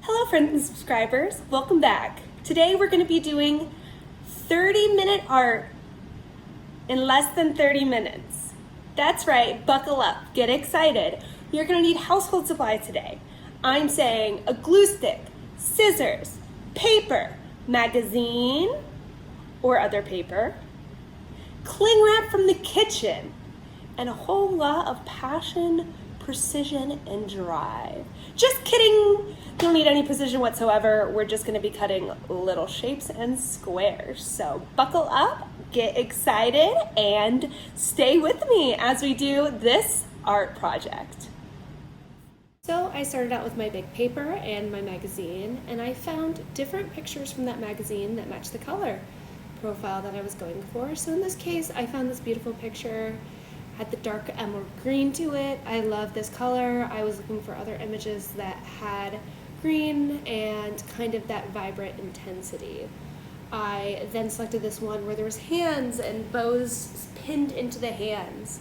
Hello friends and subscribers, welcome back. Today we're going to be doing 30-minute art in less than 30 minutes. That's right, buckle up, get excited. You're going to need household supplies today. I'm saying a glue stick, scissors, paper, magazine or other paper, cling wrap from the kitchen, and a whole lot of passion, precision, and drive. Just kidding! Don't need any precision whatsoever. We're just going to be cutting little shapes and squares. So buckle up, get excited, and stay with me as we do this art project. So I started out with my big paper and my magazine, and I found different pictures from that magazine that matched the color profile that I was going for. So in this case, I found this beautiful picture, had the dark emerald green to it. I love this color. I was looking for other images that had green and kind of that vibrant intensity. I then selected this one where there was hands and bows pinned into the hands,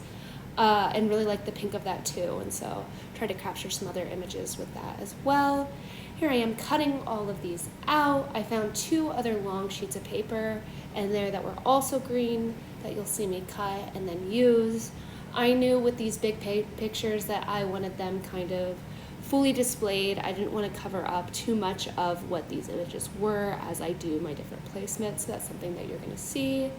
and really liked the pink of that too, and so tried to capture some other images with that as well. Here I am cutting all of these out. I found two other long sheets of paper and there that were also green that you'll see me cut and then use. I knew with these big pictures that I wanted them kind of fully displayed. I didn't want to cover up too much of what these images were as I do my different placements, so that's something that you're going to see.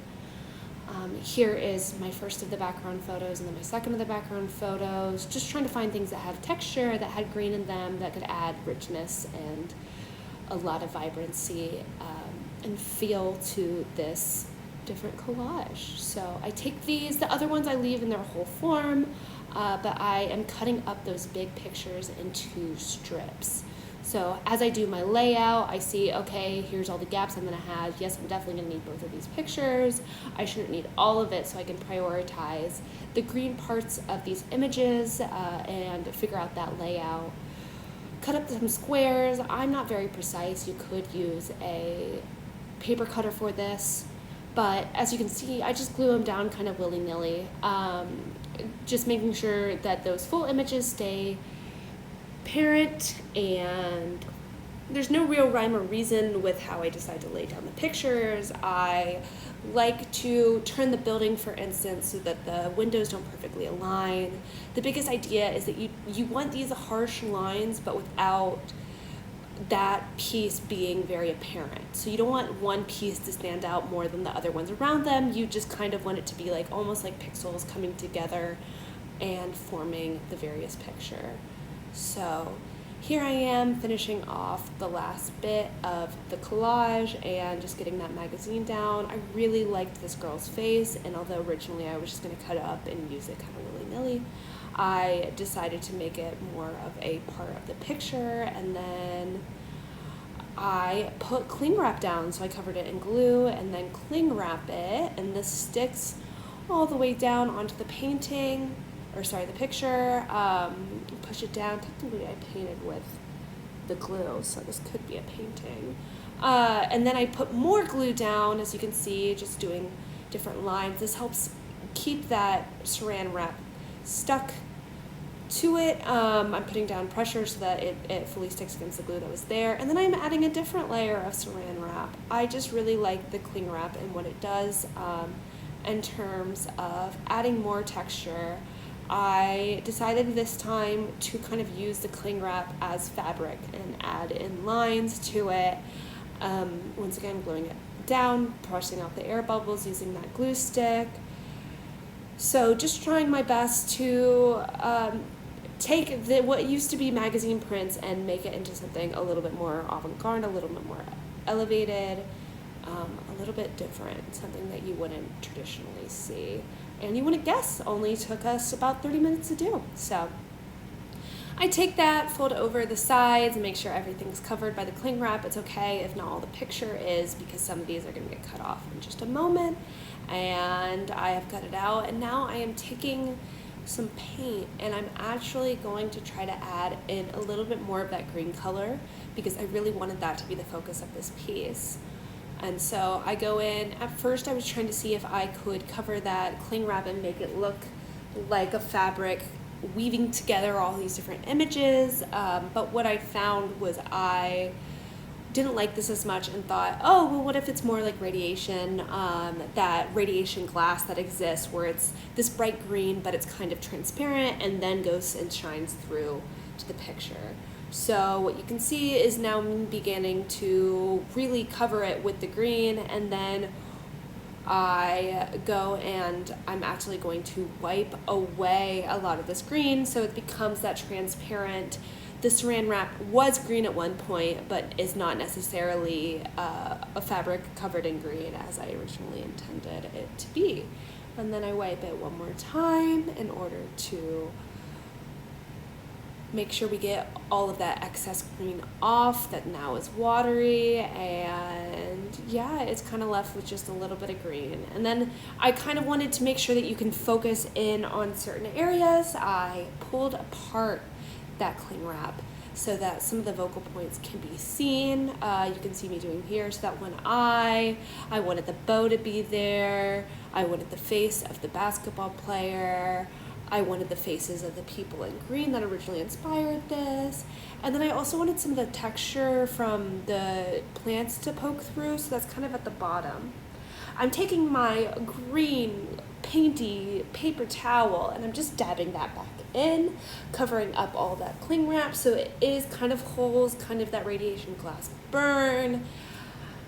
Here is my first of the background photos and then my second of the background photos, just trying to find things that have texture, that had green in them, that could add richness and a lot of vibrancy and feel to this different collage. So I take these, the other ones I leave in their whole form, but I am cutting up those big pictures into strips. So as I do my layout, I see, okay, here's all the gaps I'm gonna have. Yes, I'm definitely gonna need both of these pictures. I shouldn't need all of it, so I can prioritize the green parts of these images and figure out that layout. Cut up some squares. I'm not very precise. You could use a paper cutter for this, but as you can see, I just glue them down kind of willy-nilly, just making sure that those full images stay parent, and there's no real rhyme or reason with how I decide to lay down the pictures. I like to turn the building, for instance, so that the windows don't perfectly align. The biggest idea is that you want these harsh lines, but without that piece being very apparent. So you don't want one piece to stand out more than the other ones around them. You just kind of want it to be like almost like pixels coming together and forming the various picture. So here I am finishing off the last bit of the collage and just getting that magazine down. I really liked this girl's face, and although originally I was just going to cut it up and use it kind of willy-nilly, I decided to make it more of a part of the picture, and then I put cling wrap down. So I covered it in glue and then cling wrap it, and this sticks all the way down onto the painting, or sorry, the picture. Push it down. Technically I painted with the glue, so this could be a painting. And then I put more glue down, as you can see, just doing different lines. This helps keep that saran wrap stuck to it. I'm putting down pressure so that it fully sticks against the glue that was there, and then I'm adding a different layer of saran wrap. I just really like the cling wrap and what it does in terms of adding more texture. I decided this time to kind of use the cling wrap as fabric and add in lines to it. Once again, gluing it down, pressing out the air bubbles using that glue stick. So just trying my best to take what used to be magazine prints and make it into something a little bit more avant-garde, a little bit more elevated, a little bit different, something that you wouldn't traditionally see. And you wouldn't guess, only took us about 30 minutes to do. So I take that, fold it over the sides, and make sure everything's covered by the cling wrap. It's okay if not all the picture is, because some of these are going to get cut off in just a moment. And I have cut it out, and now I am taking some paint, and I'm actually going to try to add in a little bit more of that green color, because I really wanted that to be the focus of this piece. And so I go in, at first I was trying to see if I could cover that cling wrap and make it look like a fabric weaving together all these different images, but what I found was I didn't like this as much and thought, oh, well, what if it's more like radiation, that radiation glass that exists where it's this bright green, but it's kind of transparent and then goes and shines through to the picture. So what you can see is now beginning to really cover it with the green, and then I go and I'm actually going to wipe away a lot of this green so it becomes that transparent. The saran wrap was green at one point, but is not necessarily a fabric covered in green as I originally intended it to be. And then I wipe it one more time in order to make sure we get all of that excess green off that now is watery, and yeah, it's kind of left with just a little bit of green. And then I kind of wanted to make sure that you can focus in on certain areas. I pulled apart that cling wrap so that some of the vocal points can be seen. You can see me doing here. So that one I wanted the bow to be there. I wanted the face of the basketball player. I wanted the faces of the people in green that originally inspired this. And then I also wanted some of the texture from the plants to poke through, so that's kind of at the bottom. I'm taking my green painty paper towel and I'm just dabbing that back in, covering up all that cling wrap so it is kind of holes, kind of that radiation glass burn,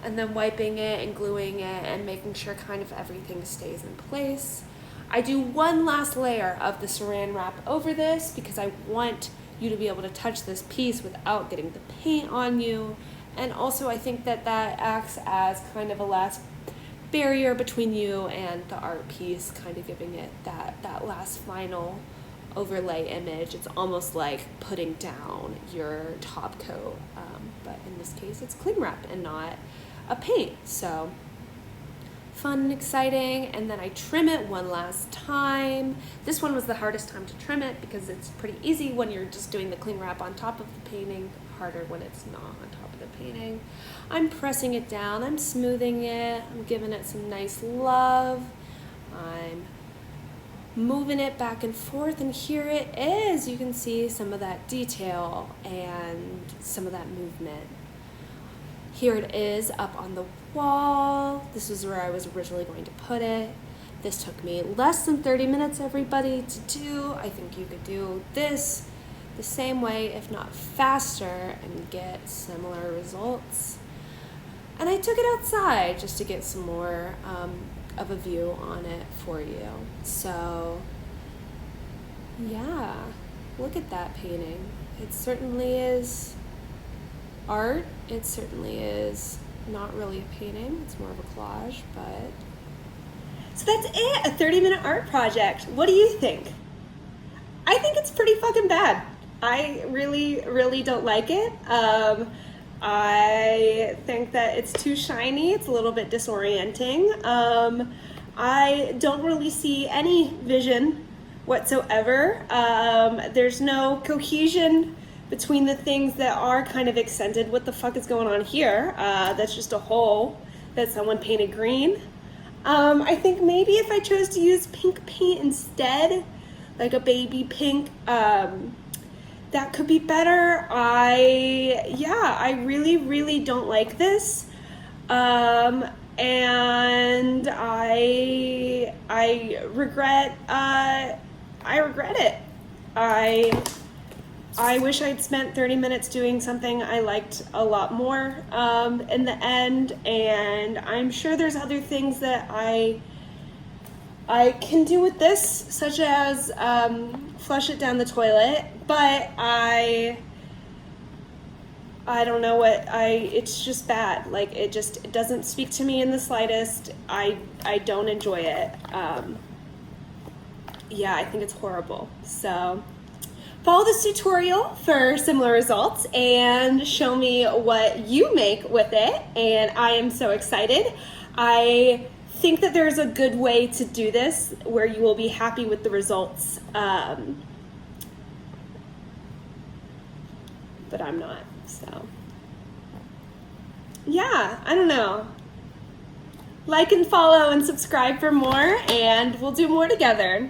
and then wiping it and gluing it and making sure kind of everything stays in place. I do one last layer of the saran wrap over this because I want you to be able to touch this piece without getting the paint on you. And also I think that that acts as kind of a last barrier between you and the art piece, kind of giving it that last final overlay image. It's almost like putting down your top coat, but in this case it's cling wrap and not a paint. So fun and exciting. And then I trim it one last time. This one was the hardest time to trim it because it's pretty easy when you're just doing the cling wrap on top of the painting, harder when it's not on top of the painting. I'm pressing it down, I'm smoothing it, I'm giving it some nice love, I'm moving it back and forth, and here it is. You can see some of that detail and some of that movement. Here it is up on the wall. This is where I was originally going to put it. This took me less than 30 minutes, everybody, to do. I think you could do this the same way, if not faster, and get similar results. And I took it outside just to get some more of a view on it for you. So yeah, look at that painting. It certainly is art. It certainly is not really a painting. It's more of a collage, but... So that's it, a 30-minute art project. What do you think? I think it's pretty fucking bad. I really, really don't like it. I think that it's too shiny. It's a little bit disorienting. I don't really see any vision whatsoever. There's no cohesion between the things that are kind of accented. What the fuck is going on here? That's just a hole that someone painted green. I think maybe if I chose to use pink paint instead, like a baby pink, that could be better. I really, really don't like this. And I regret it. I wish I'd spent 30 minutes doing something I liked a lot more in the end, and I'm sure there's other things that I can do with this, such as flush it down the toilet, but I don't know it's just bad. Like, it doesn't speak to me in the slightest. I don't enjoy it. Yeah, I think it's horrible. So follow this tutorial for similar results and show me what you make with it. And I am so excited. I think that there's a good way to do this where you will be happy with the results. But I'm not, so. Yeah, I don't know. Like and follow and subscribe for more, and we'll do more together.